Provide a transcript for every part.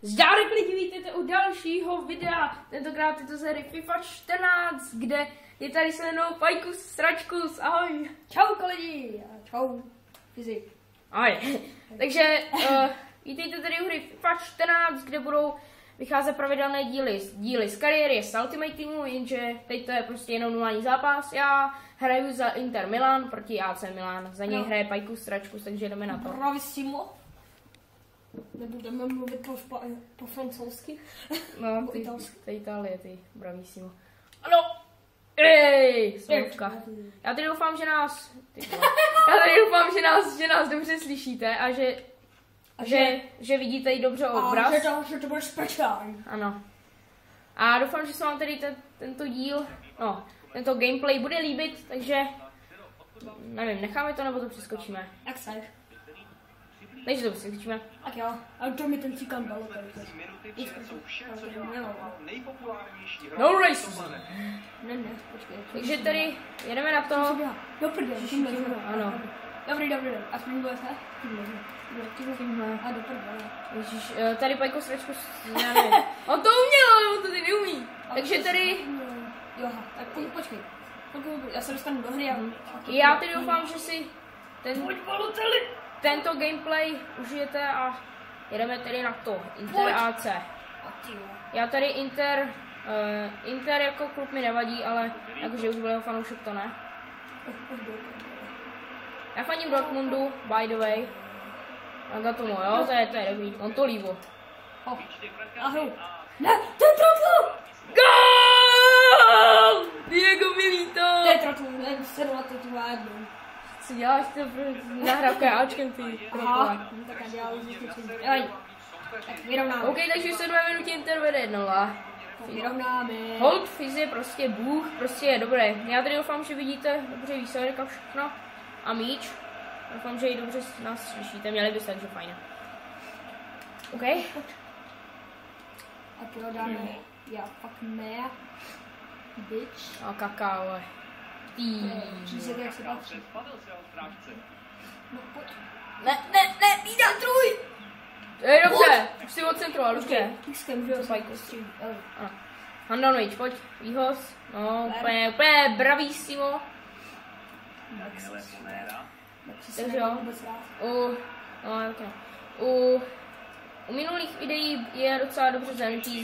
Zdárek lidi, vítejte u dalšího videa, tentokrát je to z hry FIFA 14, kde je tady se mnou Pajkus, Sračkus, ahoj. Čau lidi, čau, fyzik. Ahoj. Takže vítejte tady u hry FIFA 14, kde budou vycházet pravidelné díly z kariéry, z Ultimate Teamu, jenže teď to je prostě jenom normální zápas. Já hraju za Inter Milan proti AC Milan, za něj hraje Pajkus, Sračkus, takže jdeme na to. Bravissimo. Nebudeme mluvit po francouzsky? No, ty Itálie, ty bravissimo. Ano! Ej, slovka. Já tady doufám, že nás dobře slyšíte a že vidíte i dobře obraz. A že to bude speciální. Ano. A doufám, že se vám tady tento gameplay bude líbit, takže nevím, necháme to nebo to přeskočíme. Jak chceš. Takže to přeskočíme. Tak jo, ale to mi ten cikán dalo tady. No racism. Ne, počkej. Takže tady jedeme na to. Dobrý den, Ano. Dobrý, a springuje se? Tímhle. A dobrý den. Ježiš, tady Pajko Sračku, já nevím. On to uměl, ale on to teď neumí. Takže tady. Jo, tak počkej. Já se dostanu do hry a... Já tedy doufám, že si tento gameplay užijete a jedeme tedy na to. Inter AC. Já tady Inter jako klub mi nevadí, ale jakože už byl jeho fanoušek, to ne. Já faním Dortmundu, by the way. A tomu, jo, to je dobrý, on to líbo. Ahoj. Ne, to je trotl! Gól! Diego Milito! To je trotl, ne, sedla to tu jednou. Co děláš to nahrávka Ačkem ty? Aha, tak já dělám zničení. Tak vyrovnáme. OK, takže se 2 minuty Inter vede 1-0. Vyrovnáme. Hold Fizz je prostě bůh, prostě je dobré. Já tady doufám, že vidíte dobře výsledek a všechno. A míč. Doufám, že i dobře nás slyšíte, měli byste, takže fajn. OK? A to dáme. Já fakt ne. Bitch. A kakao. Řízek, jak se patří. No pojď. Ne, výdatruj! To je dobře, už si odcentroval, už je. Kiskem, že jo, Pajkus. Handanovič, pojď, výhoz. No, úplně bravissimo. Takže jo, u minulých videí je docela dobře zanutý,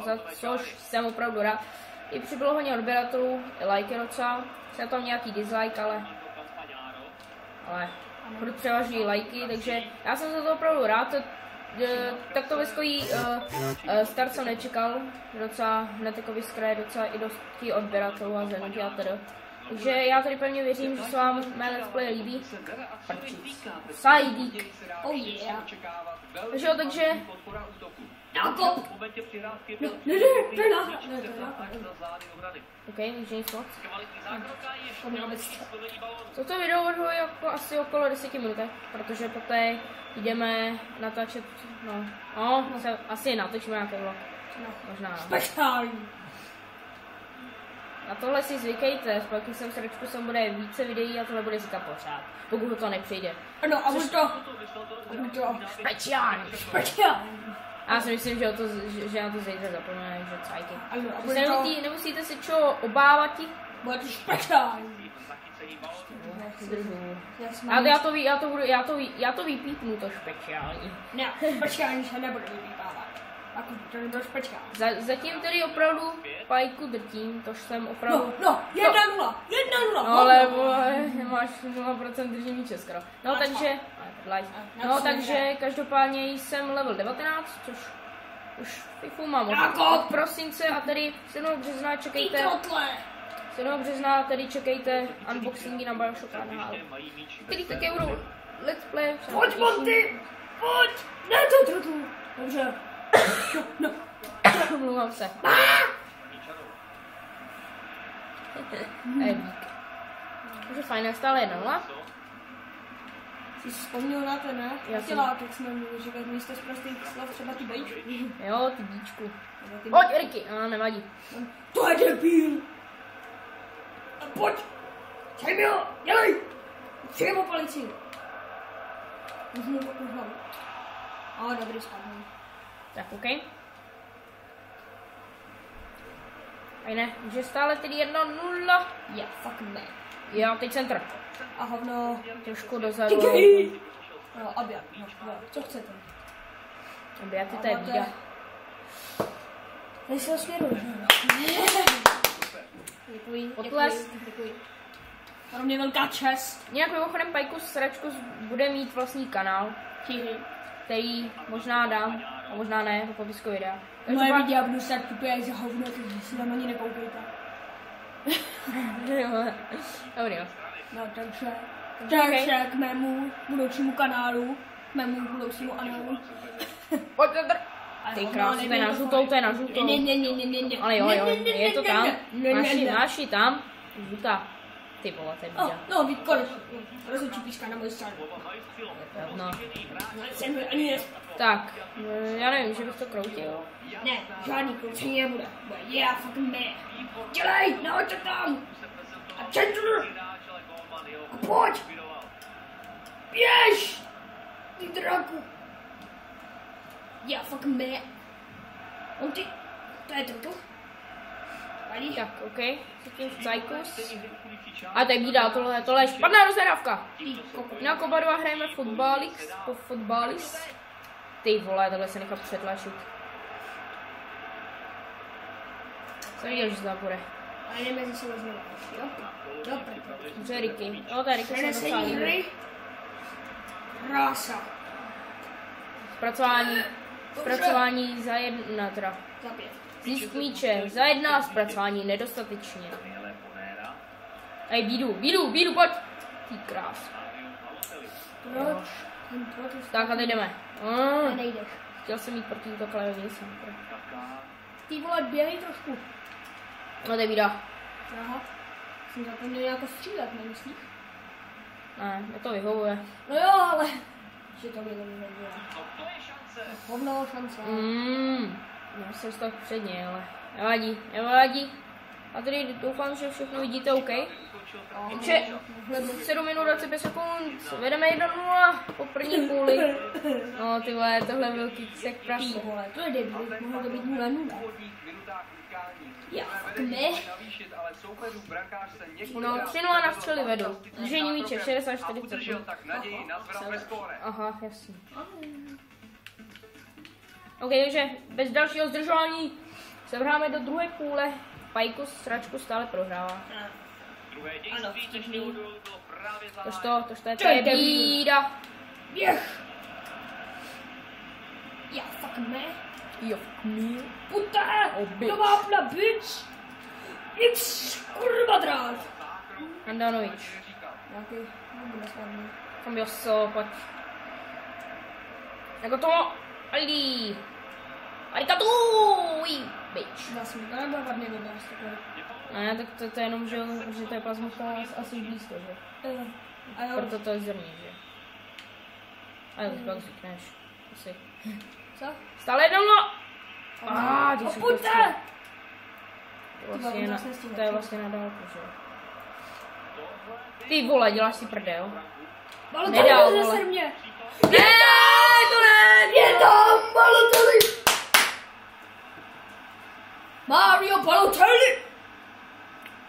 za což jsem opravdu rád. I přibylo hodně odběratelů, like docela, se tam nějaký dislike, ale furt převažují lajky, takže já jsem za to opravdu rád. Tak to veskojí start jsem nečekal, docela hned jako vyskraje docela i dost odběratelů a zanutí a teda. Takže já tady pevně věřím, že se vám mé let's play líbí. Sajdík. Oh yeah. Takže jo, takže... Nákop! Ne, to je náhrad. OK, už nic moc. Toto video odhoj jako asi okolo 10 minut, protože poté jdeme natáčet, asi natočíme nějaké vlog. Možná. Speciální. Na tohle si zvykejte, s Pajkusem Sračkusem bude více videí a tohle bude říkat pořád, pokud to nepřijde. Ano, a bude to speciální. Já si myslím, že na to zítra zapomene, že cajky. Nemusíte se čeho obávat. Bude to speciální. Já to vypípnu, to speciální. Ne, speciální se nebude vypípávat. To nebude speciální. Zatím tedy opravdu Pajku drtím, tož jsem opravdu... No, 1-0. Ale máš 0% držení skoro. Takže každopádně jsem level 19, což už FIFU mám od prosince a tady 7. března čekejte... 7. března tady čekejte unboxingy na Bioshock a na který také budou let's play. Pojď, Monty! Pojď! Ne, to trotl. Dobře. No. Omlouvám se. Takže fajn, jak stále 1-0. Jsi vzpomněl na to, ne? Jak jsme měli říkat místo z prostých slov třeba ty bejčky. Jo, ty bíčku. Pojď, Ricky. Nevadí. To je debil. Pojď. Čemil, dělej. Přijemo policii. Dobrý, spadnu. Tak, OK. A ne, že stále tedy 1-0. Já fakt ne. Jo, teď centr. A hovno. Trošku dozadu. No, oběd. No, co chcete? Oběd, to je bída. Tady se osvěruji. Děkuji. Děkuji. Pro mě velká čest. Jinak mimochodem Pajkus Sračkus bude mít vlastní kanál, který možná dám, a možná ne, do popisku videa. Moje videa budu stát tupě za hovno, takže si tam ani nekoukejte. Dobrý, jo. No, takže k mému budoucímu kanálu, k mému budoucímu análu. Pojď, centr. Ty krásně, to je na žlutou, to je na žlutou. Ne. Ale jo, je to tam. Máš ji tam. Žlutá. Ty vole, to je bída. No, víc konečně. Rozhodčí píška na moji stranu. No. Ani ne. Tak, já nevím, že bych to kroutil. Ne, žádný kroucení nebude. Já fakt ne. Dělej, nahoďte tam. A centr. A pojď. Běž. Ty draku. Já fakt ne. On ty. To je to. Tak, OK. Zatím Cajkus. A to je bída, tohle je špatná rozhrávka. Na Kobaru a hrajeme fotbalist. Ty vole, tohle se nechal přetlačit. Jsem viděl, že se tam bude. Ale jdeme si sebou znovu, jo? Dobře, Ricky. Jo, to je Ricky, jsem docela líbí. Rása. Zpracování za 1 teda. Za 5. Zisk míče, za 1 zpracování nedostatečně. Ej, bídu, pojď! Ty krás. Proč? Tak a teď jdeme. Nejdeš. Chtěl jsem jít proti útokovi, nejsem. Ty vole, běhej trošku. No to je bída. Aha. Jsem zapomněl jako střílet, nemyslíš? Ne, mě to vyhovuje. No jo, ale... Že to mě nevyhovuje. Hovno šance. Já jsem stál předně, ale nevadí. A tady doufám, že všechno vidíte OK. Takže 7 minut 25 sekund, vedeme 1-0 po první půli. No ty vole, tohle byl kiksek prasu. To je debil, mohlo to být 0-0. Já fakt ne. No 3-0 na střely vedu. Držení míče 60-40 sekund. Aha, jasně. OK, takže bez dalšího zdržování se vrháme do druhé půle. Pajkus Sračku stále prohrává. Ano, to je bída. Běh! Já fakt ne. Jo, Puta! To mám na bitch! X, kurva drát! Andanovič. Nějaký, nebude snadný. Kambioso, pojď. Jako to, Ali. Arikatuj, bitch. Vlastně, to nebude vadný vydás takhle. Ne, tak to je jenom, že to je plazmovka asi blízko, že? A jo. Proto to je zrní, že? A jo, pak zvykneš. Asi. Co? Stále 1-0! Ty jsou Pojďte! to je vlastně na dálku, že? Ty vole, děláš si prdel. Nedal, vole. Ne, to ne! Je tam Balotelli! Mario Balotelli!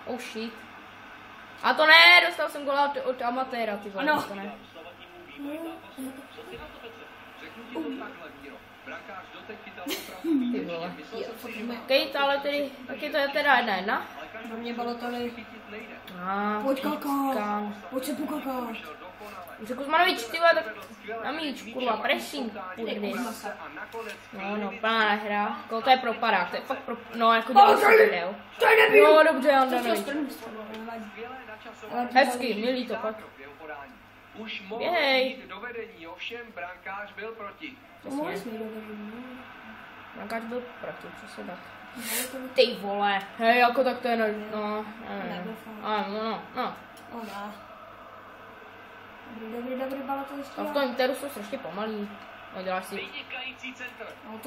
Oh shit. A to ne, dostal jsem gola od amatéra, ty vole, ano. To ne. Ty vole. OK, ale tedy, taky to je teda 1-1. Pro mě Balotelli. Pojď kaká. Pojď se pokakat. Už Kuzmanovič, ty vole, tak na míč, kurva, pressing, kurdy. No, plná hra. To je propadák, to je fakt no, jako dělal si prdel. No, dobře, Andanovič. Hezky, milý to, pojď. Běhej. Brankář byl proti, přesně tak. Ty vole, hej, jako tak to je, no. Dobrý Balotelli. A v tom Interu jsou strašně pomalý. No, děláš si. No,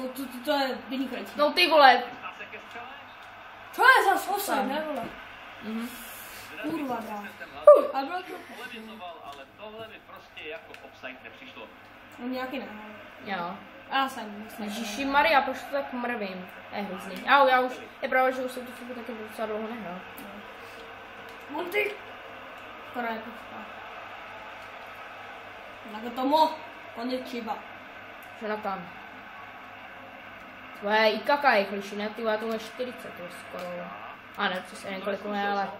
to je vynikající. No, ty vole. Co je za offside, ne vole? Kurva, drá. Ale bylo to... Ale tohle mi prostě jako offside nepřišlo. No nějaký ne. Jo. Já jsem. Ježiši Maria, proč to tak mrvím? Je hrozný. Já už, je pravda, že už jsem tu fotku taky docela dlouho nehrál. Monty! Skoro je počká. Nagatomo! Konnichiwa. Jonathan. Tvoje i kaka je rychlejší, ne? Ty vole, tohle 40, to je skoro. A ne, přesně nevím kolik je, ale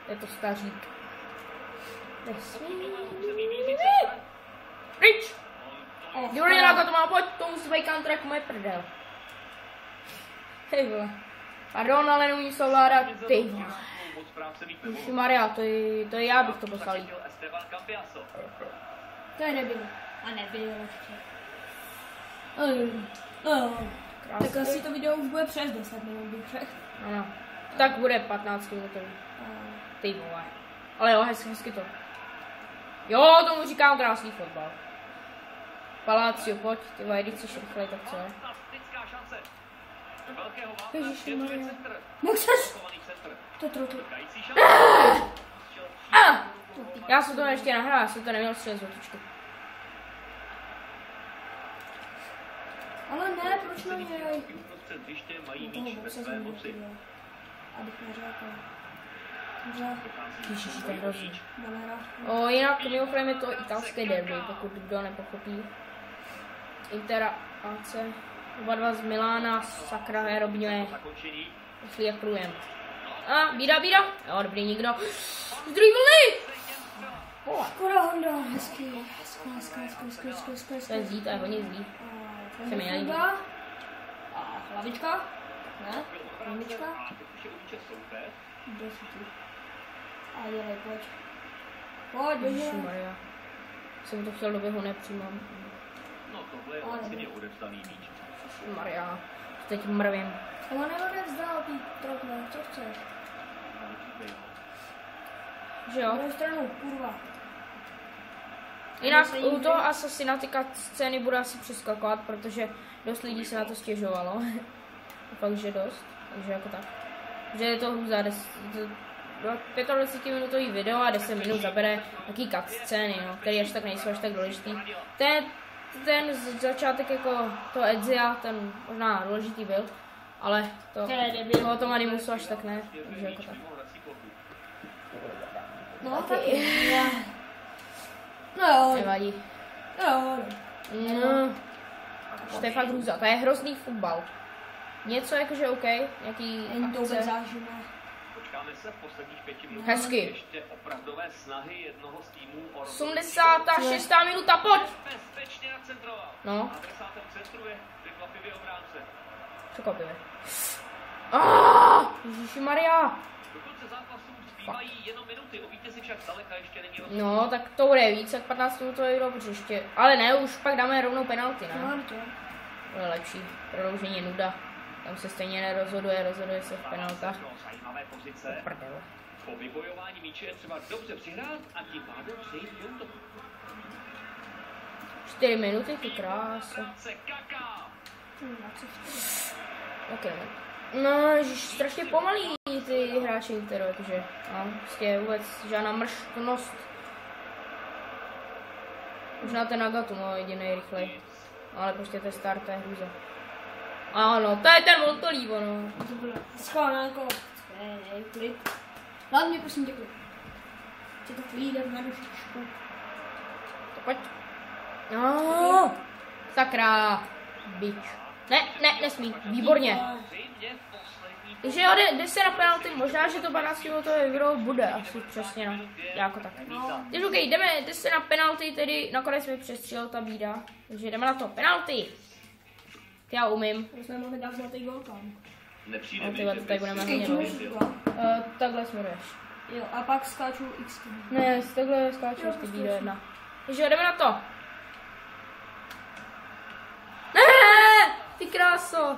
je to stařík. Pryč! Juri Nagatomo, pojď, to musí být counter moje prdel. Hej vole. Pardon, ale neumím se ovládat, ty vole. Ježi Maria, to je já bych to poslal. To je nebylo. A nebylo ještě. Tak asi to video už bude přes 10 minut, bych řekl. Ano. Tak bude 15 minutový. Ty vole. Ale jo, hezky to. Jo, tomu říkám krásný fotbal. Palácio, pojď, ty vole, když jsi rychlej, tak co je? Ježiši Maria. Jak seš? To trochu. Já jsem to ještě nahrál, já jsem to neměl střelit z otočky. Ale ne, proč na něj? Abych neřekl. Dobře. Ježiši, to je hrozný. Jinak mimochodem je to italské derby, pokud kdo nepochopí. Inter AC. Oba dva z Milána, sakra, Robinho rychlý jak průjem. A, bída. Jo, dobrý, nikdo. Z druhý vlny! Skoro Honda, hezký. To je zlý, to je hodně zlý. Se mi nelíbí. A hlavička? Ne? Hlavička? A dělej, pojď. Pojď, Ježišmarja. Jsem to chtěl do běhu nepřijímám. No tohle je vlastně odevzdaný míč. Maria, teď mrvím. Ale neodevzdal ty trochu, co chceš? Že jo? Na stranu, kurva. Jinak u toho Assassina ty scény budu asi přeskakovat, protože dost lidí se na to stěžovalo. Fakt, že dost. Takže jako tak. Že je to hrůza. 25-minutový video a 10 minut zabere taký cutscény, no, který až tak nejsou až tak důležitý. Ten začátek jako to Edzia, ten možná důležitý byl, ale toho tomu animusu až tak ne, takže jako tak. No taky. No. Nevadí. No. To je fakt hrůza, to je hrozný fotbal. Něco jakože OK, nějaký akce. Počkáme se v posledních 5 minutách. Hezky. Ještě opravdové snahy jednoho z týmů o 86. minuta, pojď! bezpečně nacentroval. No. Adresátem centru je překvapivě obránce. Překvapivě. Ježišimaria. Do konce zápasu zbývají jenom minuty, o vítězi však zdaleka ještě není rozhodnut. No, tak to bude víc jak 15 minutový video, protože ještě... Ale ne, už pak dáme rovnou penalty, ne? Bude lepší. Prodloužení nuda. Tam se stejně nerozhoduje, rozhoduje se v penaltách. Zajímavé pozice. Prdele. Po vybojování míče je třeba dobře přihrát a tím pádem přejít k útoku. 4 minuty, ty krása. Ok. No, ježiš, strašně pomalý ty hráči Interu, jakože. No, prostě vůbec žádná mrštnost. Možná ten Nagatomo jedinej rychlej. Ale prostě to je start, to je hruza. Ano, to je ten Voltolívo, no. Schválnánko. Klid. Hlavně prosím tě klid. Chci to klídem na dušičku. To pojď. No, sakra. Bič. Ne, nesmí. Výborně. Takže jo, jde se na penalty, možná, že to 12 minutové video bude asi přesně, no. Jako tak. Takže ok, jde se na penalty, tedy nakonec mi přestřílel ta bída. Takže jdeme na to, penalty. Já umím. To jsme mohli dát zlatý gol tam. Nepřijde No tyhle, to tady budeme hodně dlouho. Takhle směruješ. Jo, a pak skáču x. Ne, takhle skáču ty bída jedna. Takže jo, jdeme na to. Ne, ty kráso.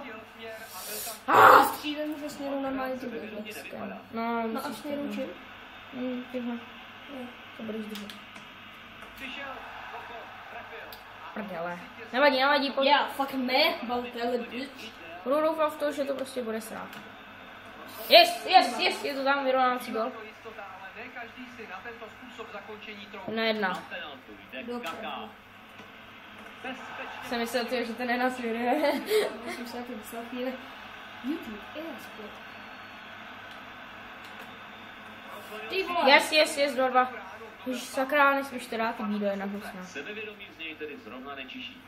Střílem že směru normálně ty běžnické. No a směru čím? Tyhle. To budeš držet. Prdele. Nevadí, pojď. Yeah, fucking man, Balotelli, bitch. Budu doufat v to, že to prostě bude srát. Yes, je to tam vyrovnávací gol. Ne každý si na tento způsob zakončení trochu. Na jedna. Dobře. Jsem myslel, že to nenasvěduje. Jsem se taky myslel chvíli. YouTube e-sport. Ty vole. Yes, 2-2. Ježiš, sakra, nesmíš to dát ty výdoje na husna. Sebevědomí z něj tedy zrovna nečiší.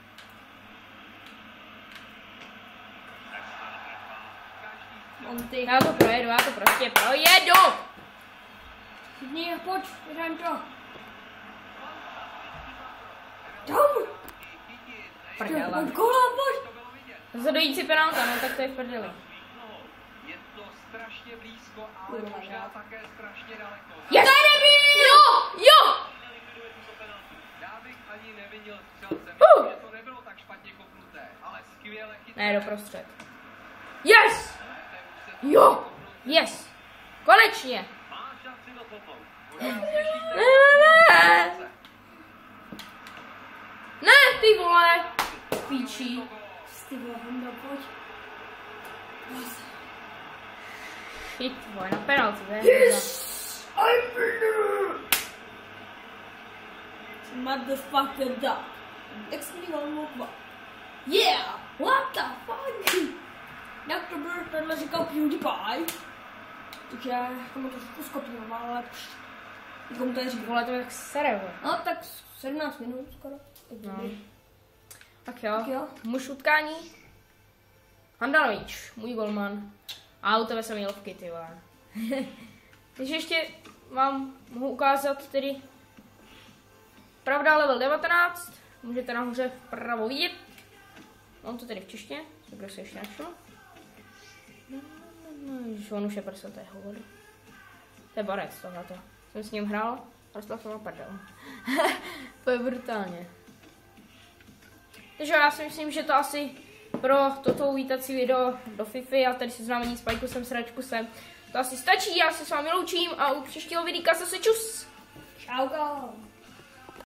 On ty. Já to projedu, já to prostě projedu! Chytni, pojď, jdem to. Tam! Prdele. Pojď, kola, pojď! Rozhodující penalta, no tak to je v prdeli. Je to strašně blízko, ale možná také strašně daleko. Yes! Jo! Já bych ani neviděl střelce, protože to nebylo tak špatně kopnuté, ale skvěle chytré. Ne, doprostřed. Yes! Jo! Yes! Konečně! Má šanci to kopnout. Ne, ty vole! Píčí. Ty vole, Honda, pojď. Shit, vole, na penaltu, ne? Yes! I'm winner! Motherfucker duck. Extreme one. Yeah! What the fuck? Dr. Bird tohle říkal PewDiePie. Takže komu to trošku skopíroval, ale komu to je říkal. Vole, to je tak sere, vole. No tak 17 minut skoro. No. Tak Tak jo. jo. Muž utkání. Handanovič, můj golman. A u tebe jsem měl v ty vole. Takže ještě vám mohu ukázat tedy pravda level 19. Můžete nahoře vpravo vidět. Mám to tedy v češtině, kdo se ještě našel. On už je prsa, hovoru. To je Barec tohleto. Jsem s ním hrál a dostal jsem na prdel. To je brutálně. Takže já si myslím, že to asi pro toto uvítací video do FIFA a tady seznámení s Pajkusem, Sračkusem to asi stačí. Já se s vámi loučím a u příštího videa zase čus. Čauko.